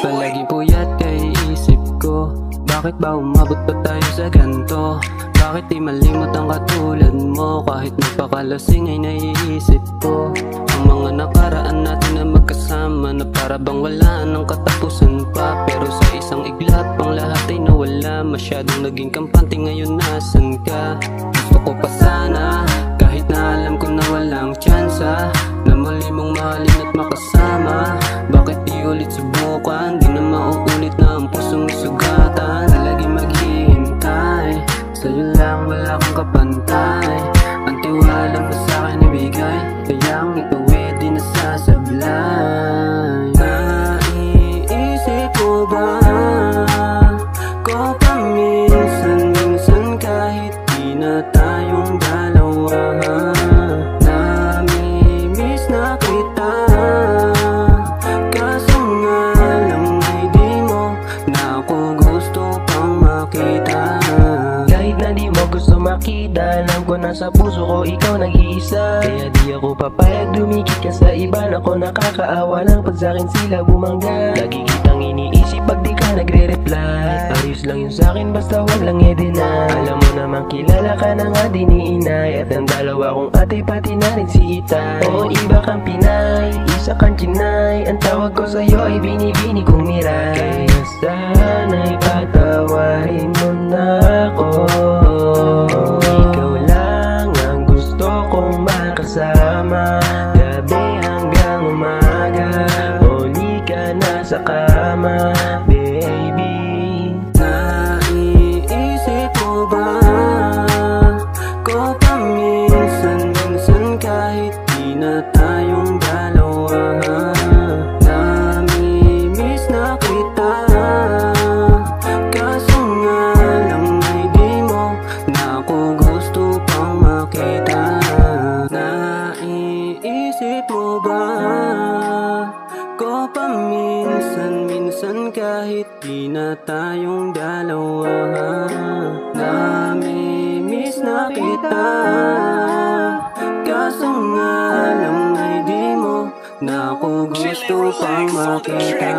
Palagi puyat kay isip ko, bakit ba umabot pa tayo sa ganto? Bakit di malimot ang katulad mo? Kahit napakalasing ay naiisip ko ang mga nakaraan natin na magkasama, na para bang wala ng katapusan pa. Pero sa isang iglap ang lahat ay nawala. Masyadong naging kampante, ngayon nasan ka? Gusto ko pa sana, kahit na alam ko na walang tsansa, na muli mong mahalin at makasama. Bakit di ulit subukan? Di na mauulit na ang pusong isugatan. Palagi maghihintay, sa'yo lang wala kang kapantay. Ang tiwala mo sa'kin ibigay, kaya ang ituwid di nasasablay. Naiisip mo ba ko paminsan-minsan, kahit di na tayong dalawa? Namimiss na kita, kaso nga lang ay di mo na ako gusto pang makita. Kahit na di mo gusto makita, alam ko na sa puso ko ikaw nag-iisa. Kaya di ako papayag dumikit ka sa iba. Nako, nakakaawa lang pag sa'kin sila bumangga. Lagi kitang iniisip pag di ka nagre-reply. Ayos lang yun sa'kin basta wag lang i-deny. Alam mo naman kilala ka na nga din ni inay, at ang dalawa kong ate pati na rin si itay. Oo, iba kang Pinay, isa kang Chinay. Ang tawag ko sa'yo ay binibini kong miray. Kaya sana'y patawarin mo na ako. Ikaw lang ang gusto kong makasama, gabi hanggang umaga. Huli ka na sa kama, baby. Naiisip mo ba ko paminsan-minsan, kahit di na tayong dalawa? Namimiss na kita, kaso nga lang ay di mo na ako gusto pang makita. Naiisip mo ba ko paminsan-minsan, kahit di na tayong dalawa? Namimiss na kita, kaso nga lang ay di mo na ako gusto pang makita.